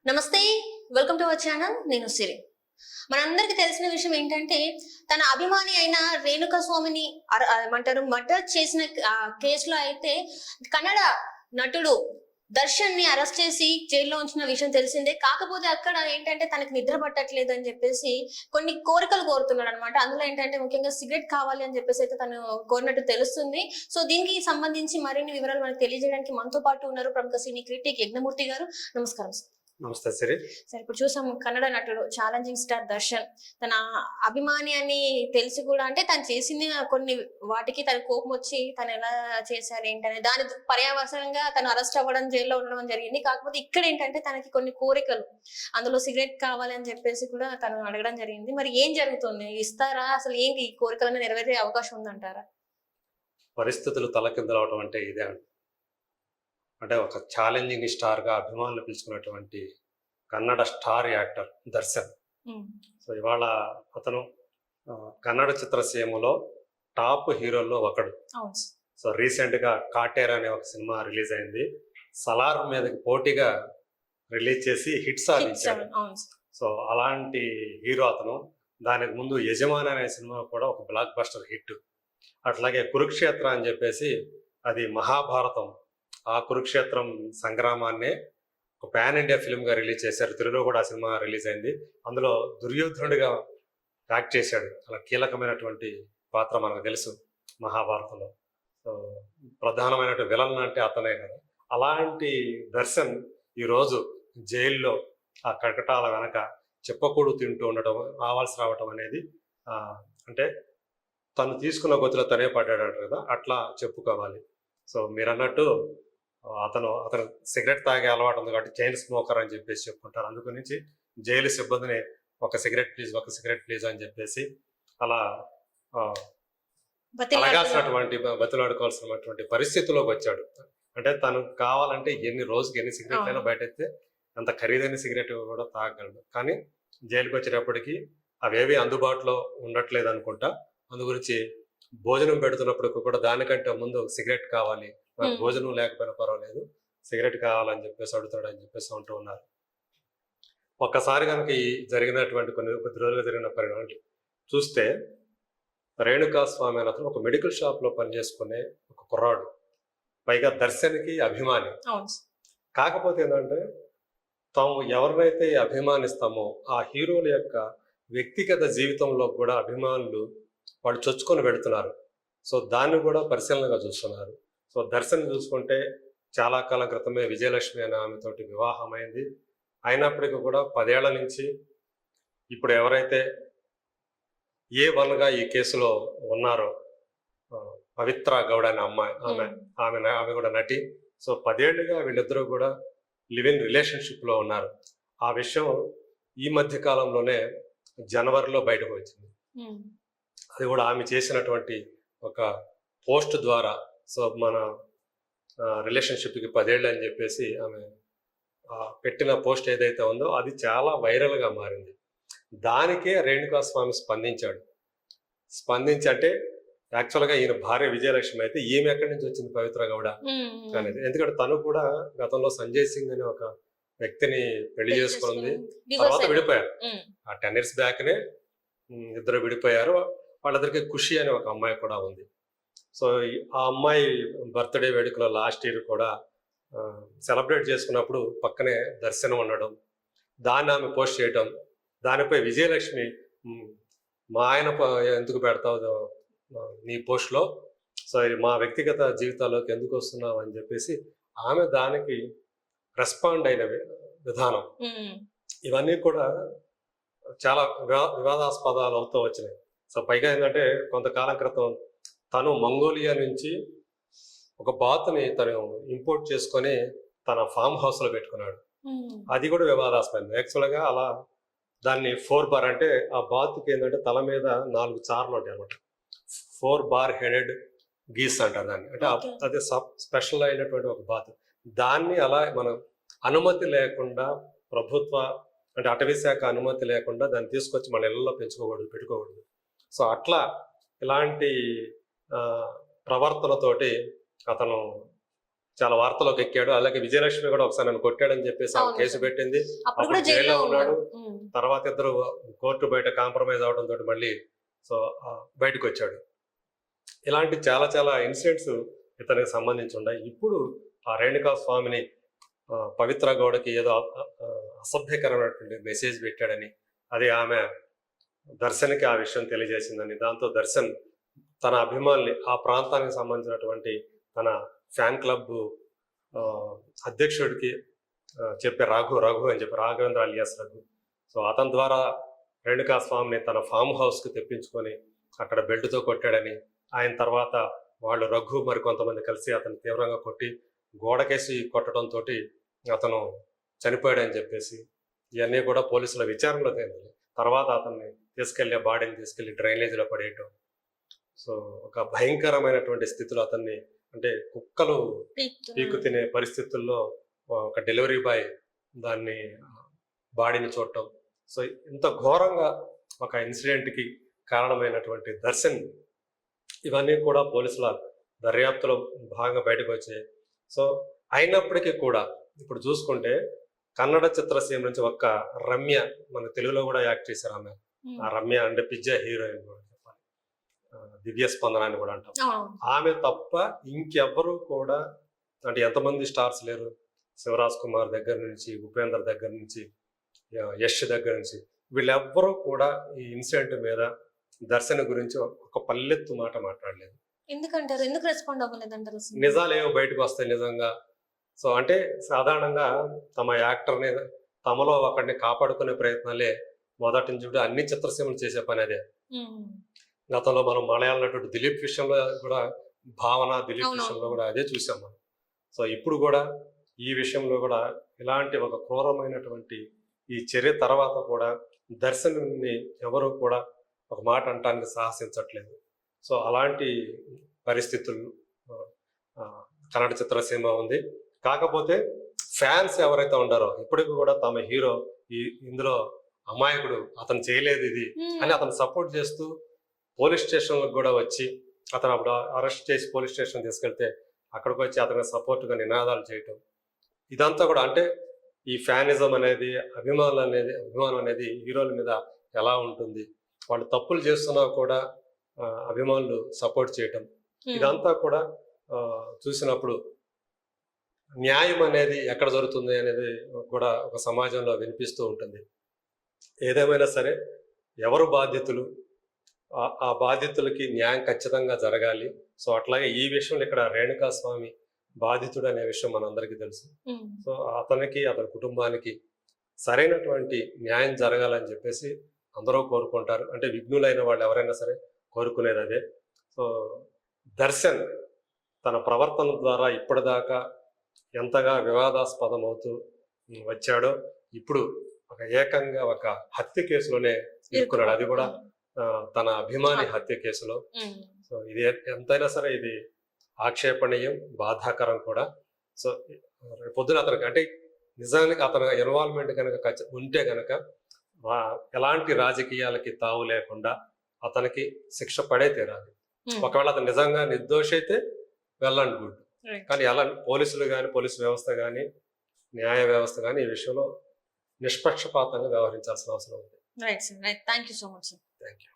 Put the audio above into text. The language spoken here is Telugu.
నమస్తే, వెల్కమ్ టు అవర్ ఛానల్. నేను సిరి. మనందరికి తెలిసిన విషయం ఏంటంటే, తన అభిమాని అయిన రేణుకా స్వామిని ఏమంటారు మర్డర్ చేసిన కేసులో అయితే కన్నడ నటుడు దర్శన్ ని అరెస్ట్ చేసి జైల్లో ఉంచిన విషయం తెలిసిందే. కాకపోతే అక్కడ ఏంటంటే తనకి నిద్ర పట్టట్లేదు అని చెప్పేసి కొన్ని కోరికలు కోరుతున్నాడు అనమాట. అందులో ఏంటంటే ముఖ్యంగా సిగరెట్ కావాలి అని చెప్పేసి అయితే తను కోరినట్టు తెలుస్తుంది. సో దీనికి సంబంధించి మరిన్ని వివరాలు మనకు తెలియజేయడానికి మనతో పాటు ఉన్నారు ప్రముఖ సినీ క్రిటిక్ యజ్ఞమూర్తి గారు. నమస్కారం సార్. నమస్తే సిరి. సరే, ఇప్పుడు చూసాం కన్నడ నటుడు ఛాలెంజింగ్ స్టార్ దర్శన్ తన అభిమాని అని తెలిసి కూడా, అంటే తను చేసిన కొన్ని వాటికి తన కోపం వచ్చి తను ఎలా చేశారు ఏంటనే దాని పర్యావసరంగా తను అరెస్ట్ అవ్వడం, జైల్లో ఉండడం జరిగింది. కాకపోతే ఇక్కడ ఏంటంటే తనకి కొన్ని కోరికలు, అందులో సిగరెట్ కావాలి అని చెప్పేసి కూడా తను అడగడం జరిగింది. మరి ఏం జరుగుతుంది, ఇస్తారా, అసలు ఏంటి ఈ కోరికలను నెరవేరే అవకాశం ఉందంటారా? పరిస్థితులు తలకిందులవడం అంటే ఇదే. అంటే ఒక ఛాలెంజింగ్ స్టార్గా అభిమానులు పిలుచుకున్నటువంటి Kannada star actor Darshan. So ఇవాళ అతను కన్నడ చిత్రసీమలో టాప్ హీరోల్లో ఒకడు. సో రీసెంట్గా కాటేర్ అనే ఒక సినిమా రిలీజ్ అయింది. సలార్ మీదకి పోటీగా రిలీజ్ చేసి హిట్ సాధించాడు. సో అలాంటి హీరో అతను. దానికి ముందు యజమాని అనే సినిమా కూడా ఒక బ్లాక్ బస్టర్ హిట్. అట్లాగే కురుక్షేత్ర అని చెప్పేసి, అది మహాభారతం, ఆ కురుక్షేత్రం సంగ్రామాన్నే ఒక పాన్ ఇండియా ఫిల్మ్గా రిలీజ్ చేశారు. తెలుగులో కూడా ఆ సినిమా రిలీజ్ అయింది. అందులో దుర్యోధనుడిగా యాక్ట్ చేశాడు. అలా కీలకమైనటువంటి పాత్ర మనకు తెలుసు మహాభారతంలో. సో ప్రధానమైనటువంటి విలన్ అంటే అతనే కదా. అలాంటి దర్శన్ ఈరోజు జైల్లో ఆ కటకటాల వెనక చెప్పకూడు తింటూ ఉండటం, రావటం అనేది అంటే తను తీసుకున్న గొత్తులో తనే పడ్డాడు కదా, అట్లా చెప్పుకోవాలి. సో మీరు అన్నట్టు అతను సిగరెట్ తాగే అలవాటు ఉంది కాబట్టి చైన్ స్మోకర్ అని చెప్పేసి చెప్పుకుంటారు. అందుగురించి జైలు సిబ్బందిని ఒక సిగరెట్ ప్లీజ్ అని చెప్పేసి అలా బతులాడుకోవాల్సినటువంటి పరిస్థితిలోకి వచ్చాడు. అంటే తను కావాలంటే రోజుకి ఎన్ని సిగరెట్లు అయినా బయటెత్తే అంత ఖరీదైన సిగరెట్ కూడా తాగగలడు. కానీ జైలుకి వచ్చేటప్పటికి అవేవి అందుబాటులో ఉండట్లేదు అనుకుంటా. అందు గురించి భోజనం పెడుతున్నప్పుడు కూడా దానికంటే ముందు సిగరెట్ కావాలి, భోజనం లేకపోయినా పర్వాలేదు, సిగరెట్ కావాలని చెప్పేసి అడుగుతాడని చెప్పేసి అంటూ ఉన్నారు. ఒక్కసారి కనుక ఈ జరిగినటువంటి కొద్ది రోజులుగా జరిగిన పరిణామాలు చూస్తే, రేణుకా స్వామి అనే అతను ఒక మెడికల్ షాప్ లో పనిచేసుకునే ఒక కుర్రాడు, పైగా దర్శన్కి అభిమాని. కాకపోతే ఏంటంటే తాము ఎవరినైతే అభిమానిస్తామో ఆ హీరోల యొక్క వ్యక్తిగత జీవితంలో కూడా అభిమానులు వాళ్ళు చొచ్చుకొని పెడుతున్నారు. సో దాన్ని కూడా పరిశీలనగా చూస్తున్నారు. సో దర్శన్ చూసుకుంటే చాలా కాలం క్రితమే విజయలక్ష్మి అనే ఆమెతోటి వివాహమైంది. అయినప్పటికీ కూడా 10 ఏళ్ల నుంచి ఇప్పుడు ఎవరైతే A1గా ఈ కేసులో ఉన్నారో పవిత్ర గౌడ అనే అమ్మాయి, ఆమె కూడా నటి. సో 10 ఏళ్లుగా వీళ్ళిద్దరూ కూడా లివ్ ఇన్ రిలేషన్షిప్లో ఉన్నారు. ఆ విషయం ఈ మధ్య కాలంలోనే జనవరిలో బయటకు వచ్చింది. అది కూడా ఆమె చేసినటువంటి ఒక పోస్ట్ ద్వారా. సో మన రిలేషన్షిప్కి 10 ఏళ్ళు అని చెప్పేసి ఆమె పెట్టిన పోస్ట్ ఏదైతే ఉందో అది చాలా వైరల్గా మారింది. దానికే రేణుకా స్వామి స్పందించి అంటే యాక్చువల్గా ఈయన భార్య విజయలక్ష్మి అయితే ఈమె ఎక్కడి నుంచి వచ్చింది పవిత్ర గౌడ అనేది. ఎందుకంటే తను కూడా గతంలో సంజయ్ సింగ్ అనే ఒక వ్యక్తిని పెళ్లి చేసుకుంది, తర్వాత విడిపోయారు. ఆ 10 years బ్యాక్నే ఇద్దరు విడిపోయారు. వాళ్ళిద్దరికి ఖుషి అనే ఒక అమ్మాయి కూడా ఉంది. సో ఆ అమ్మాయి బర్త్డే వేడుకలో లాస్ట్ ఇయర్ కూడా సెలబ్రేట్ చేసుకున్నప్పుడు పక్కనే దర్శనం ఉండడం, దాన్ని ఆమె పోస్ట్ చేయడం, దానిపై విజయలక్ష్మి మా ఆయన ఎందుకు పెడతావు నీ పోస్ట్లో, సో మా వ్యక్తిగత జీవితాల్లోకి ఎందుకు వస్తున్నావు అని చెప్పేసి ఆమె దానికి రెస్పాండ్ అయిన విధానం, ఇవన్నీ కూడా చాలా వివాదాస్పదాలు అవుతూ వచ్చినాయి. సో పైగా ఏంటంటే కొంతకాలం క్రితం తను మంగోలియా నుంచి ఒక బాతుని తను ఇంపోర్ట్ చేసుకొని తన ఫామ్ హౌస్లో పెట్టుకున్నాడు. అది కూడా వివాదాస్పదం. యాక్చువల్గా అలా దాన్ని 4 బార్ అంటే ఆ బాతుకి ఏంటంటే తల మీద 4 చార్లు ఉంటాయి అనమాట. 4 బార్ హెడెడ్ గీస్ అంటారు దాన్ని. అంటే అదే స్పెషల్ అయినటువంటి ఒక బాతు. దాన్ని అలా మనం అనుమతి లేకుండా, ప్రభుత్వ అంటే అటవీ శాఖ అనుమతి లేకుండా దాన్ని తీసుకొచ్చి మన ఇళ్లలో పెట్టుకోకూడదు. సో అట్లా ఇలాంటి ప్రవర్తనతోటి అతను చాలా వార్తలోకి ఎక్కాడు. అలాగే విజయలక్ష్మి కూడా ఒకసారి నన్ను కొట్టాడని చెప్పేసి ఆమె అవును కేసు సార్. పెట్టింది. అప్పుడు కూడా అప్పుడు జైల్లో జైల్లో ఉన్నాడు. ఉన్నాడు. తర్వాత ఇద్దరు కోర్టు బయట కాంప్రమైజ్ అవడంతో మళ్ళీ సో బయటకు వచ్చాడు. ఇలాంటి చాలా చాలా ఇన్సిడెంట్స్ ఇతనికి సంబంధించి ఉన్నాయి. ఇప్పుడు ఆ రేణుకా స్వామిని పవిత్ర గౌడకి ఏదో అసభ్యకరమైనటువంటి మెసేజ్ పెట్టాడని, అది ఆమె దర్శన్కి ఆ విషయం తెలియజేసిందని, దాంతో దర్శన్ తన అభిమానుల్ని ఆ ప్రాంతానికి సంబంధించినటువంటి తన ఫ్యాన్ క్లబ్ అధ్యక్షుడికి చెప్పే రఘు అని చెప్పి, రాఘవేంద్ర అలియాస్ రఘు. సో అతని ద్వారా రేణుకా స్వామిని తన ఫామ్ హౌస్కి తెప్పించుకొని అక్కడ బెల్ట్తో కొట్టాడని, ఆయన తర్వాత వాళ్ళు రఘు మరి కొంతమంది కలిసి అతను తీవ్రంగా కొట్టి గోడకేసి కొట్టడంతో అతను చనిపోయాడని చెప్పేసి ఇవన్నీ కూడా పోలీసుల విచారణలో తేలింది. తర్వాత అతన్ని బాడీని తీసుకెళ్లి డ్రైనేజీలో పడేయటం. సో ఒక భయంకరమైనటువంటి స్థితిలో అతన్ని, అంటే కుక్కలు పీకు తినే పరిస్థితుల్లో ఒక డెలివరీ బాయ్ దాన్ని బాడీని చూడటం. సో ఇంత ఘోరంగా ఒక ఇన్సిడెంట్కి కారణమైనటువంటి దర్శన్, ఇవన్నీ కూడా పోలీసుల దర్యాప్తులో భాగంగా బయటకు వచ్చాయి. సో అయినప్పటికీ కూడా ఇప్పుడు చూసుకుంటే కన్నడ చిత్రసీమ నుంచి ఒక్క రమ్య, మన తెలుగులో కూడా యాక్ట్ చేశారు ఆమె. ఆ రమ్య అంటే పిజ్జా హీరోయిన్ కూడా చెప్పాలి, దివ్య స్పందన అని కూడా అంటాం. ఆమె తప్ప ఇంకెవ్వరూ కూడా, అంటే ఎంతమంది స్టార్స్ లేరు, శివరాజ్ కుమార్ దగ్గర నుంచి, ఉపేందర్ దగ్గర నుంచి, యష్ దగ్గర నుంచి, వీళ్ళెవ్వరూ కూడా ఈ ఇన్సిడెంట్ మీద దర్శన్ గురించి ఒక పల్లెత్తు మాట మాట్లాడలేదు. ఎందుకంటారు? ఎందుకు రెస్పాండ్ అవ్వలేదంటారు? నిజాలు ఏమో బయటకు వస్తాయి నిజంగా. సో అంటే సాధారణంగా తమ యాక్టర్ని, తమలో ఒకరిని కాపాడుకునే ప్రయత్నాలే మొదటి నుంచి కూడా అన్ని చిత్రసీమలు చేసే పని అదే. గతంలో మనం మలయాళ నటుడు దిలీప్ విషయంలో కూడా, భావన దిలీప్ విషయంలో కూడా అదే చూసాం మనం. సో ఇప్పుడు కూడా ఈ విషయంలో కూడా ఇలాంటి ఒక క్రూరమైనటువంటి ఈ చర్య తర్వాత కూడా దర్శన్ని ఎవరు కూడా ఒక మాట అంటానికి సాహసించట్లేదు. సో అలాంటి పరిస్థితులు కన్నడ చిత్రసీమ ఉంది. కాకపోతే ఫ్యాన్స్ ఎవరైతే ఉండారో ఇప్పటికి కూడా తమ హీరో ఇందులో అమాయకుడు, అతను చేయలేదు ఇది అని అతను సపోర్ట్ చేస్తూ పోలీస్ స్టేషన్లకు కూడా వచ్చి, అతను అప్పుడు అరెస్ట్ చేసి పోలీస్ స్టేషన్ తీసుకెళ్తే అక్కడికి వచ్చి అతనికి సపోర్ట్గా నినాదాలు చేయటం, ఇదంతా కూడా అంటే ఈ ఫ్యానిజం అనేది, అభిమానం అనేది హీరోల మీద ఎలా ఉంటుంది, వాళ్ళు తప్పులు చేస్తున్నా కూడా అభిమానులు సపోర్ట్ చేయటం, ఇదంతా కూడా చూసినప్పుడు న్యాయం అనేది ఎక్కడ జరుగుతుంది అనేది కూడా ఒక సమాజంలో వినిపిస్తూ ఉంటుంది. ఏదేమైనా సరే ఎవరు బాధ్యతలు, ఆ బాధ్యతలకి న్యాయం ఖచ్చితంగా జరగాలి. సో అట్లాగే ఈ విషయంలో ఇక్కడ రేణుకా స్వామి బాధితుడు అనే విషయం మనందరికీ తెలుసు. సో అతనికి, అతని కుటుంబానికి సరైనటువంటి న్యాయం జరగాలని చెప్పేసి అందరూ కోరుకుంటారు. అంటే విఘ్నులైన వాళ్ళు ఎవరైనా సరే కోరుకునేది అదే. సో దర్శన్ తన ప్రవర్తన ద్వారా ఇప్పటిదాకా ఎంతగా వివాదాస్పదం అవుతూ వచ్చాడో, ఇప్పుడు ఏకంగా ఒక హత్య కేసులోనే ఇరుక్కున్నాడు. అది కూడా తన అభిమాని హత్య కేసులో. సో ఇది ఎంతైనా సరే ఇది ఆక్షేపణీయం, బాధాకరం కూడా. సో పొద్దున అతనికి, అంటే నిజానికి అతని ఇన్వాల్వ్మెంట్ కనుక ఉంటే కనుక ఎలాంటి రాజకీయాలకి తావు లేకుండా అతనికి శిక్ష పడే తీరాలి. ఒకవేళ అతను నిజంగా నిర్దోషి అయితే వెల్ అండ్ గుడ్. కానీ అలా పోలీసులు కానీ, పోలీసు వ్యవస్థ కానీ, న్యాయ వ్యవస్థ కానీ ఈ విషయంలో నిష్పక్షపాతంగా వ్యవహరించాల్సిన అవసరం ఉంది. Right sir, right. Thank you so much sir. Thank you.